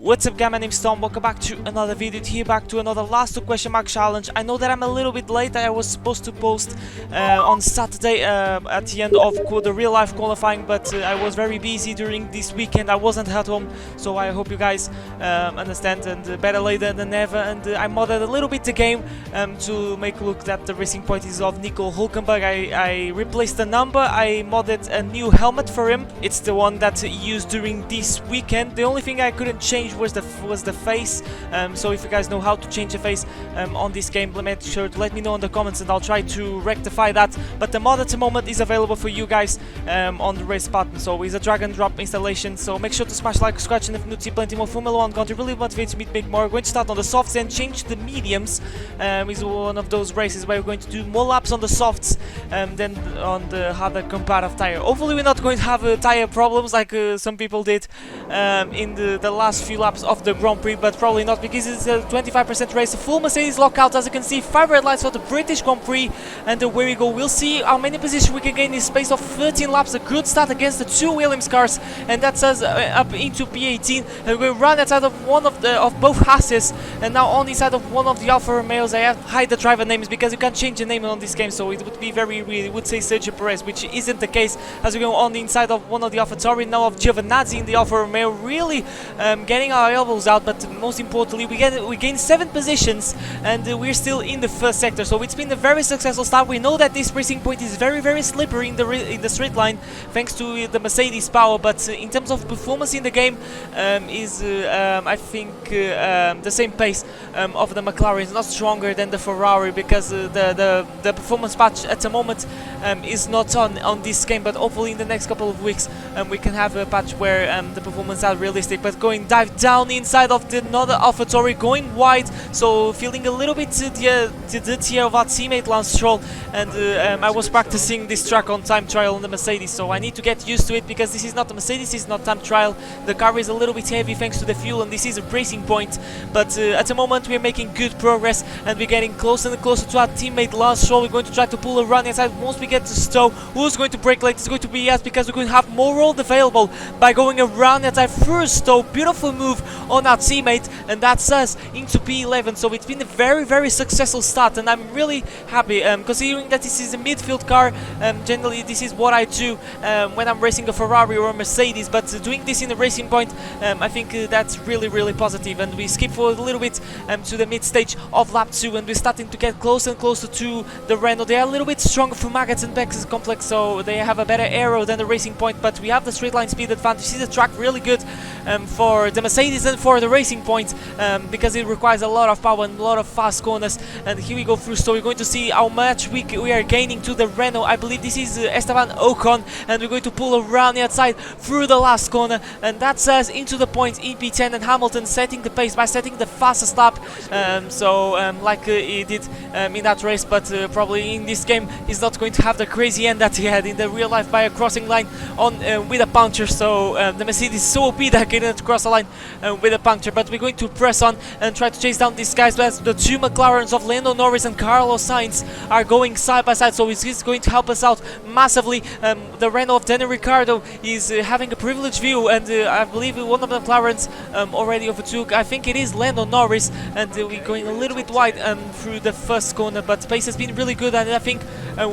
What's up guys, my name's Tom, welcome back to another video, here back to another last 2 question mark challenge. I know that I'm a little bit late. I was supposed to post on Saturday at the end of the real life qualifying, but I was very busy during this weekend. I wasn't at home, so I hope you guys understand, and better late than never. And I modded a little bit the game to make look that the racing point is of Nico Hulkenberg. I replaced the number, I modded a new helmet for him. It's the one that he used during this weekend. The only thing I couldn't change was the face, so if you guys know how to change the face on this game, make sure to let me know in the comments and I'll try to rectify that. But the mod at the moment is available for you guys on the race button, so it's a drag and drop installation, so make sure to smash like, scratch, and if you want to see plenty more Formula 1 content, really motivates me to make more. We're going to start on the softs and change the mediums. Is one of those races where we're going to do more laps on the softs than on the harder comparative tire. Hopefully we're not going to have tire problems like some people did in the last few laps of the Grand Prix, but probably not, because it's a 25% race, a full Mercedes lockout. As you can see, 5 red lights for the British Grand Prix, and away we go. We'll see how many positions we can gain in the space of 13 laps. A good start against the 2 Williams cars, and that's us up into P18, and we're going to run outside of one of both Hases, and now on the side of one of the Alfa Romeos. I have to hide the driver names because you can't change the name on this game, so it would be very weird. It would say Sergio Perez, which isn't the case, as we go on the inside of one of the AlphaTauri, now of Giovinazzi in the Alfa Romeo, really getting our elbows out. But most importantly, we gain 7 positions, and we're still in the first sector, so it's been a very successful start. We know that this racing point is very slippery in the straight line thanks to the Mercedes power, but in terms of performance in the game is I think the same pace of the McLaren. Is not stronger than the Ferrari, because the performance patch at the moment is not on this game, but hopefully in the next couple of weeks we can have a patch where the performance are realistic. But dive down inside of another AlphaTauri, going wide, so feeling a little bit to the tier of our teammate Lance Stroll. And I was practicing this track on time trial on the Mercedes, so I need to get used to it, because this is not the Mercedes, this is not time trial. The car is a little bit heavy thanks to the fuel, and this is a racing point. But at the moment we're making good progress, and we're getting closer and closer to our teammate Lance Stroll. We're going to try to pull a run inside. Once we get to Stowe, who's going to brake late? It's going to be us, because we're going to have more road available by going around inside through Stowe. Beautiful move on our teammate, and that's us into P11. So it's been a very successful start, and I'm really happy considering that this is a midfield car. Generally this is what I do when I'm racing a Ferrari or a Mercedes, but doing this in a racing point, I think that's really positive. And we skip forward a little bit to the mid stage of lap 2, and we're starting to get closer and closer to the Renault. They are a little bit stronger for Maggots and Beck's complex, so they have a better aero than the racing point, but we have the straight line speed advantage. See the track really good for the Mercedes and for the racing point, because it requires a lot of power and a lot of fast corners. And here we go through, so we're going to see how much we are gaining to the Renault. I believe this is Esteban Ocon, and we're going to pull around the outside through the last corner, and that's us into the point in P10, and Hamilton setting the pace by setting the fastest lap, like he did in that race. But probably in this game he's not going to have the crazy end that he had in the real life by a crossing line on with a puncture. So the Mercedes is so OP that couldn't cross a line with a puncture. But we're going to press on and try to chase down these guys. But the 2 McLarens of Lando Norris and Carlos Sainz are going side by side, so it's going to help us out massively. The Renault of Daniel Ricciardo is having a privileged view, and I believe one of the McLarens already overtook, I think it is Lando Norris, and we're going a little bit wide through the first corner. But pace has been really good, and I think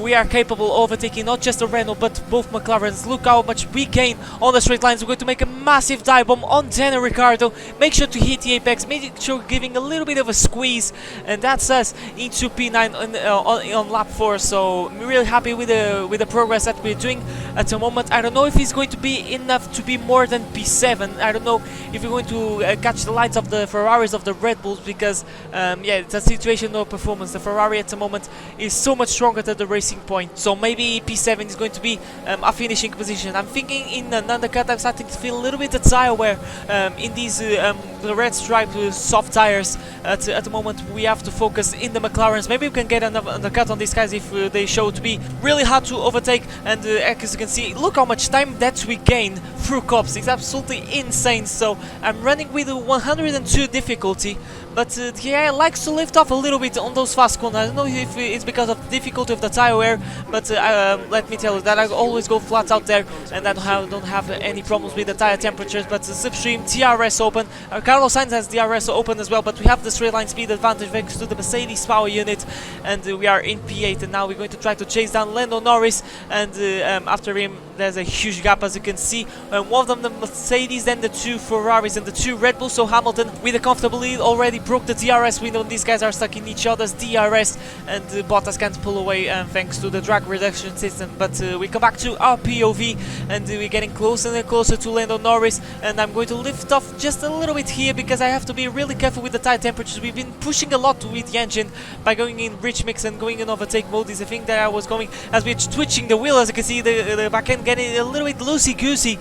we are capable of overtaking not just the Renault but both McLarens. Look how much we gain on the straight lines. We're going to make a massive dive bomb on Daniel Ricciardo. Make sure to hit the apex, make sure giving a little bit of a squeeze, and that's us into P9 on lap 4. So I'm really happy with the progress that we're doing at the moment. I don't know if it's going to be enough to be more than P7. I don't know if we're going to catch the lights of the Ferraris, of the Red Bulls, because yeah, it's a situation of performance. The Ferrari at the moment is so much stronger than the racing point, so maybe P7 is going to be a finishing position. I'm thinking in an undercut I'm starting to feel a little bit the tire wear in these red striped soft tires. At the moment we have to focus in the McLarens. Maybe we can get an undercut on these guys if they show to be really hard to overtake. And as you can see, look how much time that we gain through cops. It's absolutely insane. So I'm running with a 102 difficulty, but yeah, it likes to lift off a little bit on those fast corners. I don't know if it's because of the difficulty of the tire wear, but let me tell you that I always go flat out there, and I don't have any problems with the tire temperatures. But Slipstream, DRS open, Carlos Sainz has DRS open as well, but we have the straight line speed advantage thanks to the Mercedes power unit, and we are in P8, and now we're going to try to chase down Lando Norris, and after him there's a huge gap, as you can see. One of them the Mercedes, then the two Ferraris and the two Red Bulls. So Hamilton with a comfortable lead already broke the DRS window. These guys are stuck in each other's DRS, and Bottas can't pull away thanks to the drag reduction system. But we come back to our POV, and we're getting closer and closer to Lando Norris, and I'm going to lift off just a little bit here because I have to be really careful with the tire temperatures. We've been pushing a lot with the engine by going in rich mix and going in overtake mode. Is the thing that I was going as we're twitching the wheel. As you can see, the back end getting a little bit loosey-goosey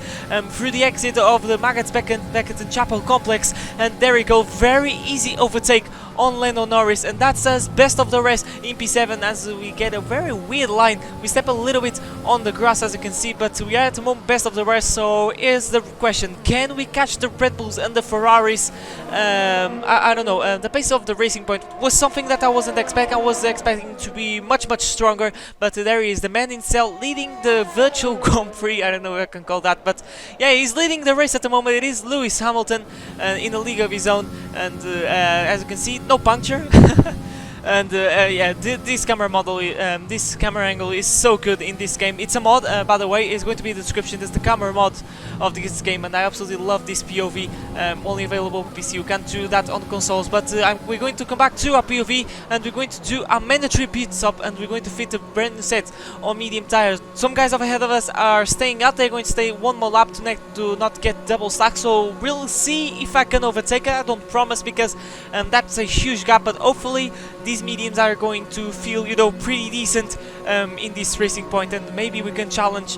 through the exit of the Beckett and Chapel complex, and there we go, very easy overtake on Lando Norris, and that's us best of the rest in P7 as we get a very weird line. We step a little bit on the grass, as you can see, but we are at the moment best of the rest. So here's the question: can we catch the Red Bulls and the Ferraris? I don't know. The pace of the Racing Point was something that I wasn't expecting. I was expecting to be much stronger, but there he is, the man in cell leading the virtual Grand Prix. I don't know what I can call that, but yeah, he's leading the race at the moment. It is Lewis Hamilton in a league of his own, and as you can see, no puncture. And yeah, this camera model, this camera angle is so good in this game. It's a mod, by the way. It's going to be in the description. It's the camera mod of this game, and I absolutely love this POV. Only available on PC. You can't do that on consoles. But we're going to come back to our POV, and we're going to do a mandatory pit stop, and we're going to fit a brand new set on medium tires. Some guys up ahead of us are staying out. They're going to stay one more lap to not get double stack. So we'll see if I can overtake it. I don't promise, because that's a huge gap. But hopefully these mediums are going to feel, you know, pretty decent in this Racing Point, and maybe we can challenge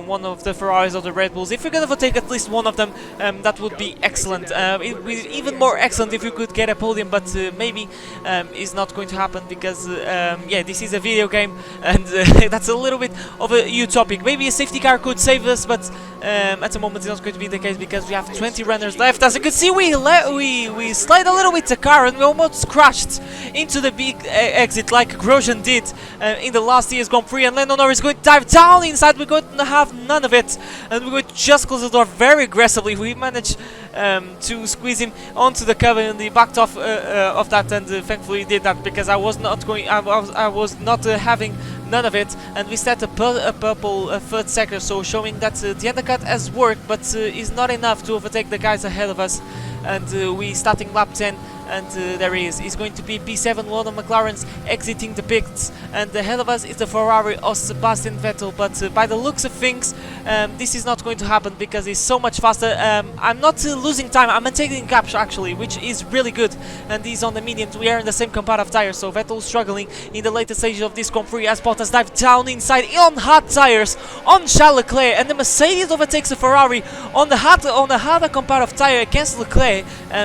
one of the Ferraris or the Red Bulls. If we can overtake at least one of them, that would be excellent. It would be even more excellent if we could get a podium, but maybe it's not going to happen, because yeah, this is a video game, and that's a little bit of a utopic. Maybe a safety car could save us, but at the moment it's not going to be the case, because we have 20 runners left. As you can see, we slide a little bit the car, and we almost crashed into the big exit like Grosjean did in the last year's Grand Prix, and Lando Norris is going to dive down inside. We're going to have none of it, and we're going to just close the door very aggressively. We managed to squeeze him onto the cover, and he backed off of that, and thankfully he did that, because I was not going. I was not having none of it, and we set a purple third sector, so showing that the undercut has worked, but is not enough to overtake the guys ahead of us. And we starting lap 10, and there he is. He's going to be P7, one of McLaren's exiting the pits, and ahead of us is the Ferrari of Sebastian Vettel. But by the looks of things, this is not going to happen, because he's so much faster. I'm not losing time, I'm taking gaps actually, which is really good, and he's on the mediums. We are in the same comparative tires, so Vettel struggling in the later stages of this Grand Prix as Bottas dive down inside on hard tires on Charles Leclerc, and the Mercedes overtakes the Ferrari on the harder comparative tire against Leclerc.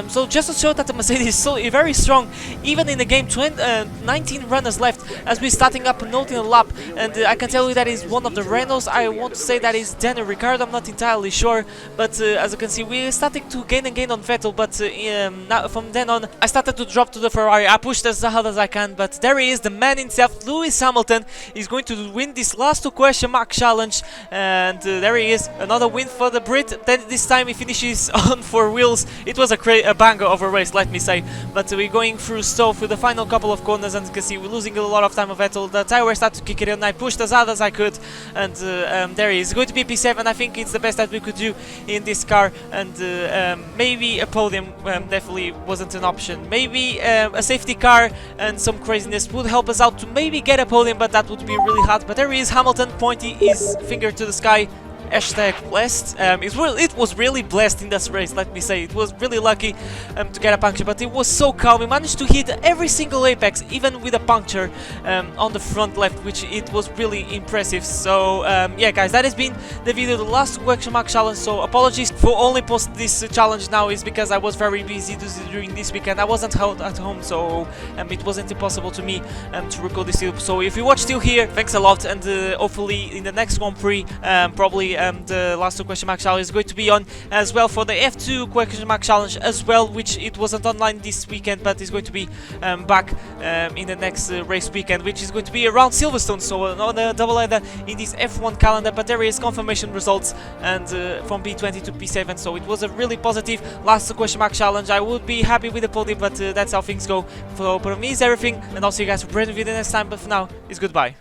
So just to show that the Mercedes is so very strong, even in the game. 19 runners left as we're starting up not in a lap, and I can tell you that is one of the Renaults. I want to say that is Daniel Ricciardo, I'm not entirely sure, but as you can see, we're starting to gain on Vettel. But now, from then on, I started to drop to the Ferrari. I pushed as hard as I can, but there he is, the man himself, Lewis Hamilton. Is going to win this last 2 question mark challenge, and there he is, another win for the Brit. Then this time he finishes on 4 wheels. It was a banger of a race, let me say. But we're going through through the final couple of corners, and you can see we're losing a lot of time of Vettel. The tire started to kick it in, and I pushed as hard as I could, and there he is. It's going to be P7. I think it's the best that we could do in this car, and maybe a podium definitely wasn't an option. Maybe a safety car and some craziness would help us out to maybe get a podium, but that would be really hard. But there he is, Hamilton, pointing his finger to the sky. Hashtag blessed. It was really blessed in this race, let me say. It was really lucky to get a puncture, but it was so calm. We managed to hit every single apex, even with a puncture on the front left, which it was really impressive. So yeah, guys, that has been the video, the last question mark challenge. So apologies for only post this challenge now, is because I was very busy during this weekend. I wasn't out at home, so it wasn't impossible to me to record this video. So if you watched till here, thanks a lot, and hopefully in the next Grand Prix, probably the last 2 question mark challenge is going to be on as well for the F2 question mark challenge as well, which it wasn't online this weekend, but is going to be back in the next race weekend, which is going to be around Silverstone. So on a double header in this F1 calendar, but there is confirmation results and from P20 to P7. So it was a really positive last 2 question mark challenge. I would be happy with the podium, but that's how things go. For me, is everything, and I'll see you guys for a brand new video next time. But for now, it's goodbye.